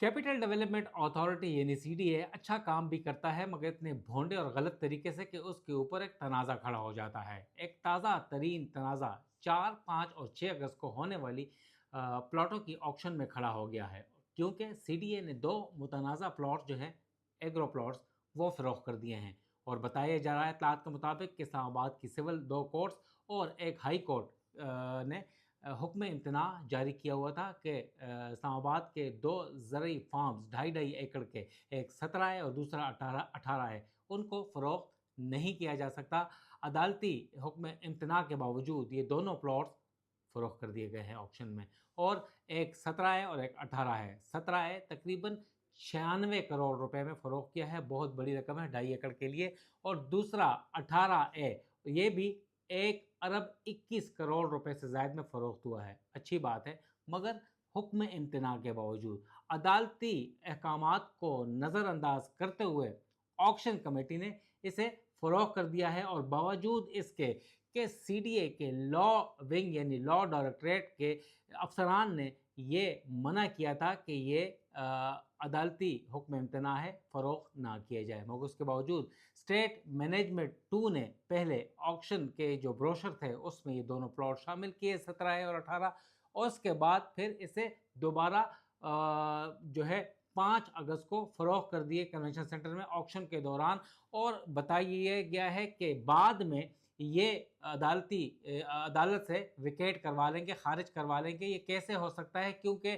Capital development authority यानी CDA अच्छा काम भी करता है, मगर इतने भोंडे और गलत तरीके से कि उसके ऊपर एक तनाज़ा खड़ा हो जाता है। एक ताज़ा तरीन तनाज़ा 4, 5 और 6 अगस्त को होने वाली प्लॉटों की ऑक्शन में खड़ा हो गया है, क्योंकि सीडीए ने 2 मुतनाज़ा प्लॉट जो है एग्रो प्लॉट्स वो फ़रोख्त कर दिए हैं। और बताया जा रहा है इत्तलात के मुताबिक कि इस्लामाबाद की सिविल 2 कोर्ट्स और एक हाई कोर्ट ने हुक्म इम्तना जारी किया हुआ था कि इस्लामाबाद के 2 ज़रई फार्म्स 2.5 एकड़ के, एक 17 है और दूसरा 18 है, उनको फ़रोख्त नहीं किया जा सकता। अदालती हुक्म इम्तना के बावजूद ये दोनों प्लॉट्स फ़रोख्त कर दिए गए हैं ऑक्शन में। और एक 17 है और एक 18 है। 17 है तकरीबन 96 करोड़ रुपए में फ़रोख्त किया है, बहुत बड़ी रकम है 2.5 एकड़ के लिए। और दूसरा 18 है, ये भी 1 अरब 21 करोड़ रुपए से ज़ायद में फ़रोख्त हुआ है। अच्छी बात है, मगर हुक्म इम्तना के बावजूद अदालती अहकामात को नज़रअंदाज करते हुए ऑक्शन कमेटी ने इसे फ़रोख्त कर दिया है। और बावजूद इसके कि सीडीए के लॉ विंग यानी लॉ डायरेक्टरेट के अफसरान ने ये मना किया था कि ये अदालती हुक्म इम्तना है, फ़रोख्त ना किया जाए, मगर उसके बावजूद स्टेट मैनेजमेंट 2 ने पहले ऑक्शन के जो ब्रोशर थे उसमें ये दोनों प्लॉट शामिल किए, 17 है और 18, और उसके बाद फिर इसे दोबारा जो है 5 अगस्त को फ़रोख्त कर दिए कन्वेंशन सेंटर में ऑक्शन के दौरान। और बताया गया है कि बाद में ये अदालत से विकेट करवा लेंगे, खारिज करवा लेंगे। ये कैसे हो सकता है, क्योंकि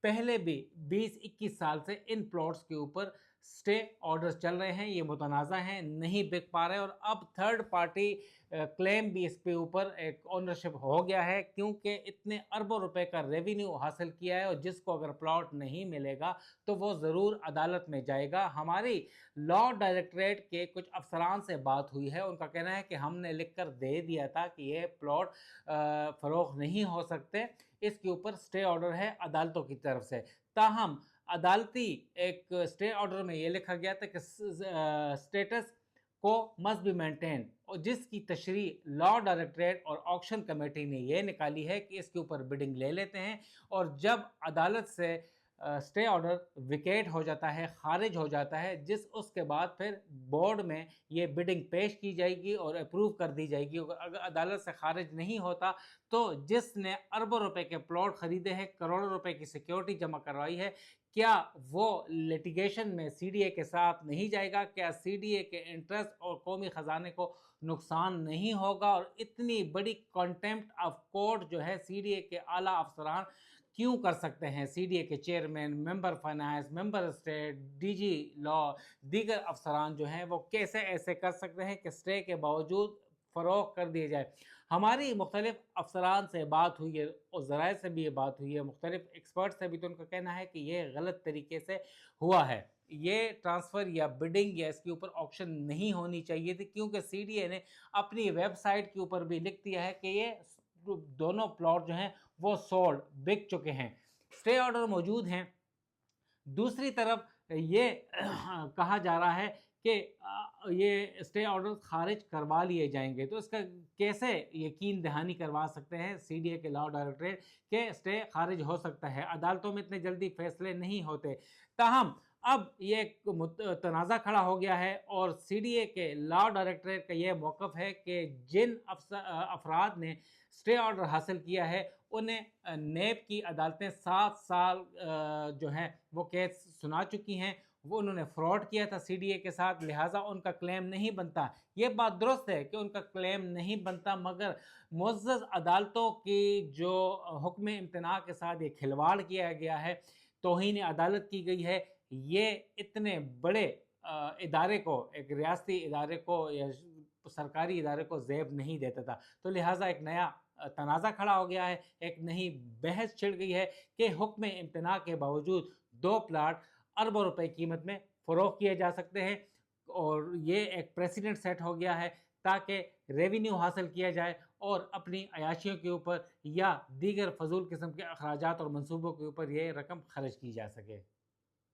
पहले भी 20-21 साल से इन प्लॉट्स के ऊपर स्टे ऑर्डर्स चल रहे हैं, ये मुतनाज़ा हैं, नहीं बिक पा रहे, और अब थर्ड पार्टी क्लेम भी इस पे ऊपर एक ओनरशिप हो गया है, क्योंकि इतने अरबों रुपए का रेवेन्यू हासिल किया है, और जिसको अगर प्लॉट नहीं मिलेगा तो वो ज़रूर अदालत में जाएगा। हमारी लॉ डायरेक्टरेट के कुछ अफसरान से बात हुई है, उनका कहना है कि हमने लिख कर दे दिया था कि ये प्लॉट फ़रोख्त नहीं हो सकते, इसके ऊपर स्टे ऑर्डर है अदालतों की तरफ से। ताहम अदालती एक स्टे ऑर्डर में ये लिखा गया था कि स्टेटस को मस्ट बी मेंटेन, और जिसकी तशरीह लॉ डायरेक्टरेट और ऑक्शन कमेटी ने यह निकाली है कि इसके ऊपर बिडिंग ले लेते हैं, और जब अदालत से स्टे ऑर्डर विकेट हो जाता है, खारिज हो जाता है, उसके बाद फिर बोर्ड में ये बिडिंग पेश की जाएगी और अप्रूव कर दी जाएगी। अगर अदालत से खारिज नहीं होता तो जिसने अरबों रुपए के प्लॉट ख़रीदे हैं, करोड़ों रुपए की सिक्योरिटी जमा करवाई है, क्या वो लिटिगेशन में सीडीए के साथ नहीं जाएगा? क्या सीडीए के इंटरेस्ट और कौमी ख़जाने को नुकसान नहीं होगा? और इतनी बड़ी कंटेम्प्ट ऑफ कोर्ट जो है सीडीए के आला अफसरान क्यों कर सकते हैं? सीडीए के chairman, member finance, member state, DG law, दीगर अफसरान जो हैं वो कैसे ऐसे कर सकते हैं कि स्टे के बावजूद फ़रोख्त कर दिए जाए? हमारी मुख्तलिफ अफसरान से बात हुई है और ज़राए से भी ये बात हुई है, मुख्तलिफ एक्सपर्ट से भी, तो उनका कहना है कि ये गलत तरीके से हुआ है। ये ट्रांसफ़र या बिडिंग या इसके ऊपर ऑक्शन नहीं होनी चाहिए थी, क्योंकि सीडीए ने अपनी वेबसाइट के ऊपर भी लिख दिया है कि ये दोनों प्लॉट जो हैं वो सोल्ड, बिक चुके हैं, स्टे ऑर्डर मौजूद हैं। दूसरी तरफ ये कहा जा रहा है कि ये स्टे ऑर्डर खारिज करवा लिए जाएंगे, तो इसका कैसे यकीन दहानी करवा सकते हैं सीडीए के लॉ डायरेक्टरेट के स्टे खारिज हो सकता है? अदालतों में इतने जल्दी फैसले नहीं होते। ताहम अब ये एक तनाज़ा खड़ा हो गया है, और सीडीए के लॉ डायरेक्टरेट का ये मौक़िफ़ है कि जिन अफराद ने स्टे ऑर्डर हासिल किया है उन्हें नेब की अदालतें 7 साल जो है वो केस सुना चुकी हैं, वो उन्होंने फ्रॉड किया था सीडीए के साथ, लिहाजा उनका क्लेम नहीं बनता। ये बात दुरुस्त है कि उनका क्लेम नहीं बनता, मगर मुअज़्ज़ज़ अदालतों की जो हुक्म इम्तना के साथ ये खिलवाड़ किया गया है, तौहीन अदालत की गई है, ये इतने बड़े इदारे को, एक रियासती इदारे को या सरकारी इदारे को ज़ेब नहीं देता था। तो लिहाजा एक नया तनाज़ा खड़ा हो गया है, एक नई बहस छिड़ गई है कि हुक्म इम्तना के बावजूद 2 प्लाट अरबों रुपए कीमत में फ़रोख्त किए जा सकते हैं, और ये एक प्रेसिडेंट सेट हो गया है ताकि रेवेन्यू हासिल किया जाए और अपनी अयाशियों के ऊपर या दीगर फजूल किस्म के अखराजात और मंसूबों के ऊपर ये रकम खर्च की जा सके।